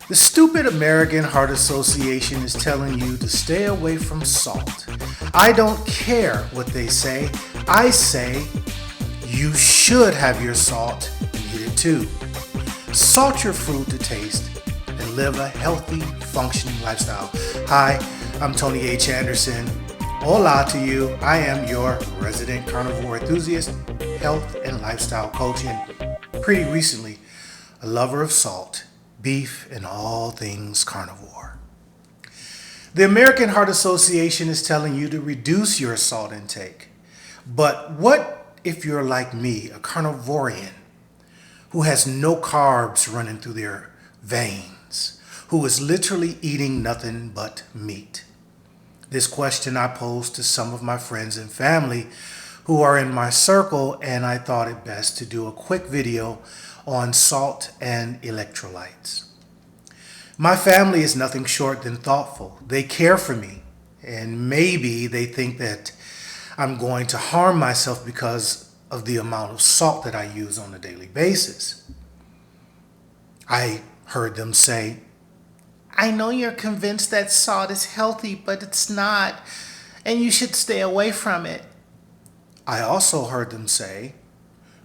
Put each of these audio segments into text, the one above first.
The stupid American Heart Association is telling you to stay away from salt. I don't care what they say. I say you should have your salt and eat it too. Salt your food to taste and live a healthy, functioning lifestyle. Hi, I'm Tony H. Anderson. Hola to you. I am your resident carnivore enthusiast, health and lifestyle coach, and pretty recently, a lover of salt, beef, and all things carnivore. The American Heart Association is telling you to reduce your salt intake. But what if you're like me, a carnivorian, who has no carbs running through their veins, who is literally eating nothing but meat? This question I posed to some of my friends and family who are in my circle, and I thought it best to do a quick video on salt and electrolytes. My family is nothing short than thoughtful. They care for me, and maybe they think that I'm going to harm myself because of the amount of salt that I use on a daily basis. I heard them say, "I know you're convinced that salt is healthy, but it's not, and you should stay away from it." I also heard them say,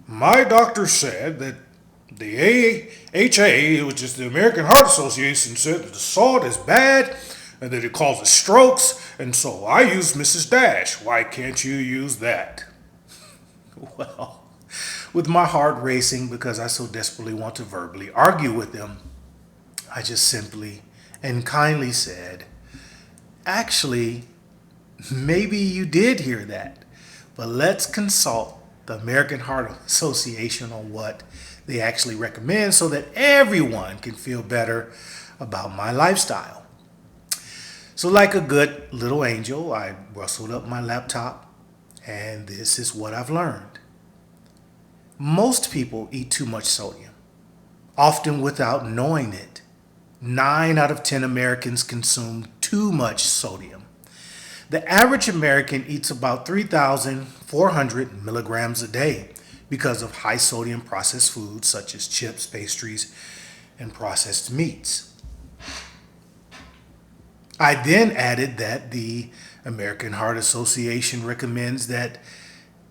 "My doctor said that the AHA, which is the American Heart Association, said that the salt is bad and that it causes strokes, and so I use Mrs. Dash. Why can't you use that?" Well, with my heart racing because I so desperately want to verbally argue with them, I just simply and kindly said, "Actually, maybe you did hear that, but let's consult the American Heart Association on what they actually recommend so that everyone can feel better about my lifestyle." So like a good little angel, I rustled up my laptop, and this is what I've learned. Most people eat too much sodium, often without knowing it. 9 out of 10 Americans consume too much sodium. The average American eats about 3,400 milligrams a day because of high sodium processed foods such as chips, pastries, and processed meats. I then added that the American Heart Association recommends that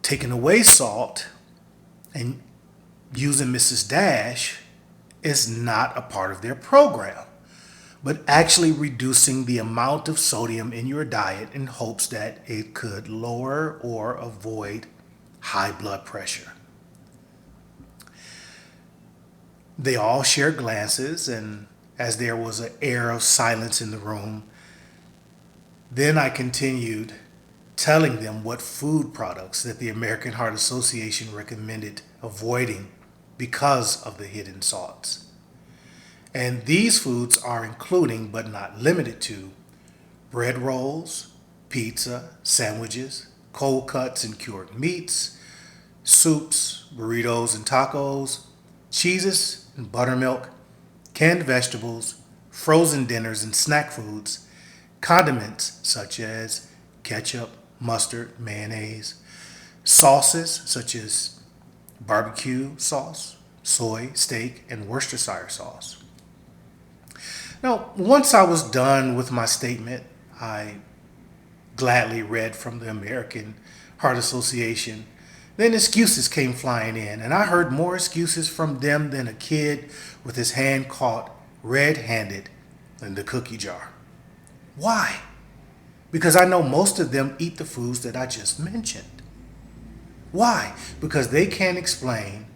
taking away salt and using Mrs. Dash is not a part of their program, but actually reducing the amount of sodium in your diet in hopes that it could lower or avoid high blood pressure. They all shared glances, and as there was an air of silence in the room, then I continued telling them what food products that the American Heart Association recommended avoiding because of the hidden salts. And these foods are including, but not limited to, bread rolls, pizza, sandwiches, cold cuts and cured meats, soups, burritos and tacos, cheeses and buttermilk, canned vegetables, frozen dinners and snack foods, condiments such as ketchup, mustard, mayonnaise, sauces such as barbecue sauce, soy, steak, and Worcestershire sauce. Now, once I was done with my statement, I gladly read from the American Heart Association. Then excuses came flying in, and I heard more excuses from them than a kid with his hand caught red-handed in the cookie jar. Why? Because I know most of them eat the foods that I just mentioned. Why? Because they can't explain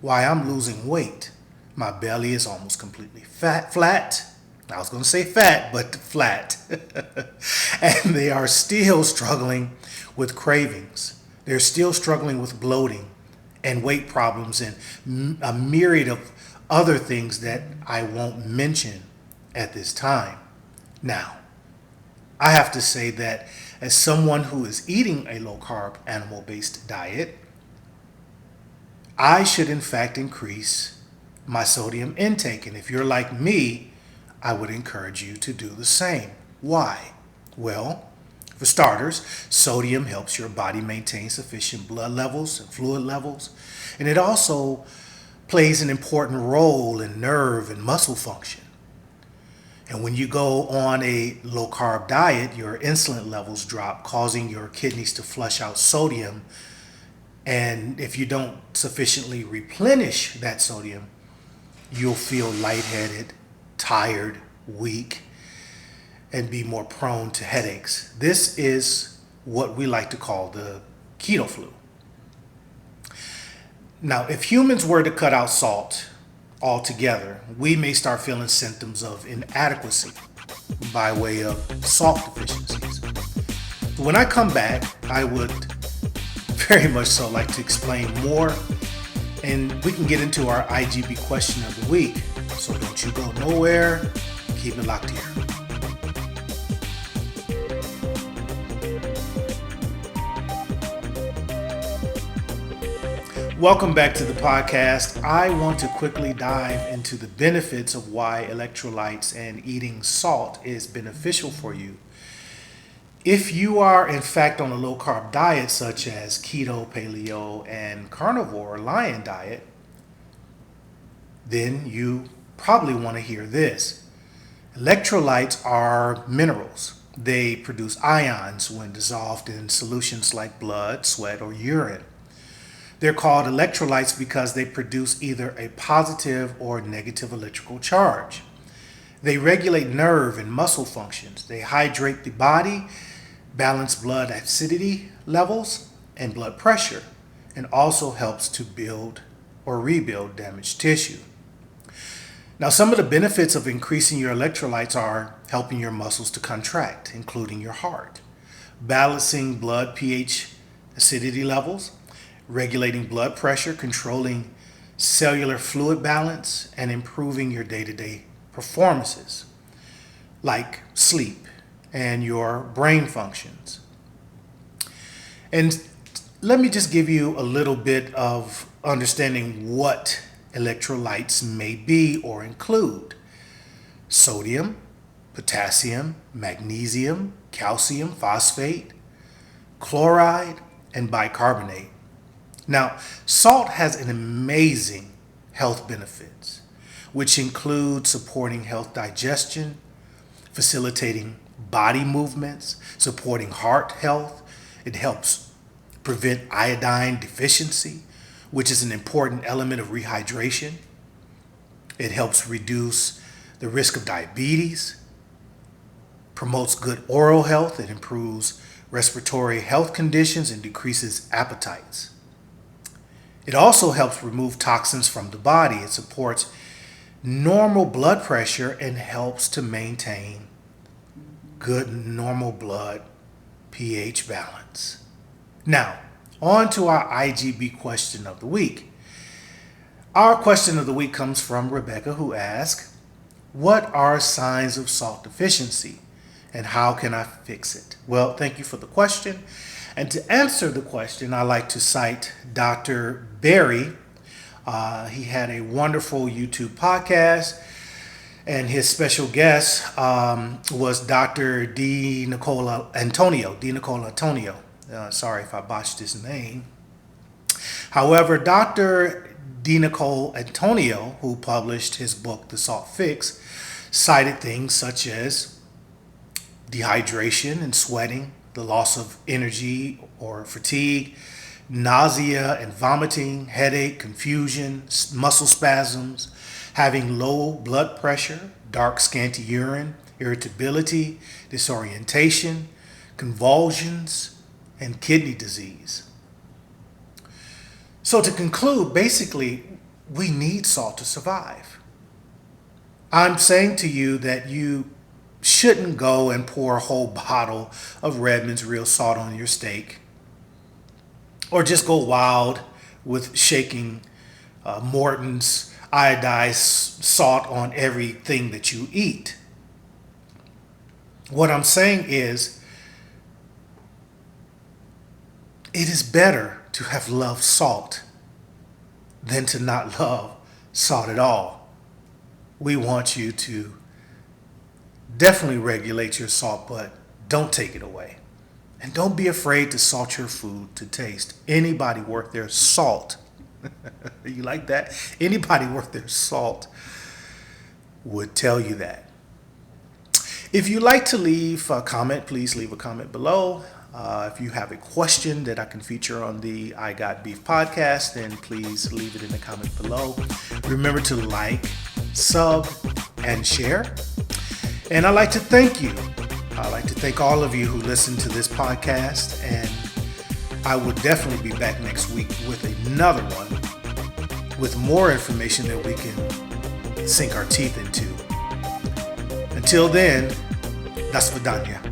why I'm losing weight. My belly is almost completely flat. I was going to say fat, but flat. And they are still struggling with cravings. They're still struggling with bloating and weight problems and a myriad of other things that I won't mention at this time. Now, I have to say that as someone who is eating a low-carb, animal-based diet, I should in fact increase my sodium intake. And if you're like me, I would encourage you to do the same. Why? Well, for starters, sodium helps your body maintain sufficient blood levels and fluid levels, and it also plays an important role in nerve and muscle function. And when you go on a low carb diet, your insulin levels drop, causing your kidneys to flush out sodium. And if you don't sufficiently replenish that sodium, you'll feel lightheaded, tired, weak, and be more prone to headaches. This is what we like to call the keto flu. Now, if humans were to cut out salt altogether, we may start feeling symptoms of inadequacy by way of salt deficiencies. When I come back, I would very much so like to explain more, and we can get into our IGB question of the week. So don't you go nowhere. Keep it locked here. Welcome back to the podcast. I want to quickly dive into the benefits of why electrolytes and eating salt is beneficial for you. If you are in fact on a low carb diet such as keto, paleo, and carnivore or lion diet, then you probably want to hear this. Electrolytes are minerals. They produce ions when dissolved in solutions like blood, sweat, or urine. They're called electrolytes because they produce either a positive or negative electrical charge. They regulate nerve and muscle functions. They hydrate the body, balance blood acidity levels and blood pressure, and also helps to build or rebuild damaged tissue. Now, some of the benefits of increasing your electrolytes are helping your muscles to contract, including your heart, balancing blood pH acidity levels, regulating blood pressure, controlling cellular fluid balance, and improving your day-to-day performances like sleep and your brain functions. And let me just give you a little bit of understanding what electrolytes may be or include: sodium, potassium, magnesium, calcium, phosphate, chloride, and bicarbonate. Now, salt has an amazing health benefits, which include supporting health digestion, facilitating body movements, supporting heart health. It helps prevent iodine deficiency, which is an important element of rehydration. It helps reduce the risk of diabetes, promotes good oral health. It improves respiratory health conditions and decreases appetites. It also helps remove toxins from the body. It supports normal blood pressure and helps to maintain good normal blood pH balance. Now, on to our IGB question of the week. Our question of the week comes from Rebecca, who asks, what are signs of salt deficiency and how can I fix it? Well, thank you for the question. And to answer the question, I like to cite Dr. Berry. He had a wonderful YouTube podcast, and his special guest was Dr. D. Nicola Antonio. Sorry if I botched his name. However, Dr. D. Nicole Antonio, who published his book, The Salt Fix, cited things such as dehydration and sweating, the loss of energy or fatigue, nausea and vomiting, headache, confusion, muscle spasms, having low blood pressure, dark scanty urine, irritability, disorientation, convulsions, and kidney disease. So to conclude, basically, we need salt to survive. I'm saying to you that you shouldn't go and pour a whole bottle of Redmond's real salt on your steak, or just go wild with shaking Morton's iodized salt on everything that you eat. What I'm saying is, it is better to have loved salt than to not love salt at all. We want you to definitely regulate your salt, but don't take it away. And don't be afraid to salt your food to taste. Anybody worth their salt, you like that? Anybody worth their salt would tell you that. If you'd like to leave a comment, please leave a comment below. If you have a question that I can feature on the I Got Beef podcast, then please leave it in the comment below. Remember to like, sub, and share. And I'd like to thank you. I'd like to thank all of you who listen to this podcast, and I will definitely be back next week with another one with more information that we can sink our teeth into. Until then, das vidanya.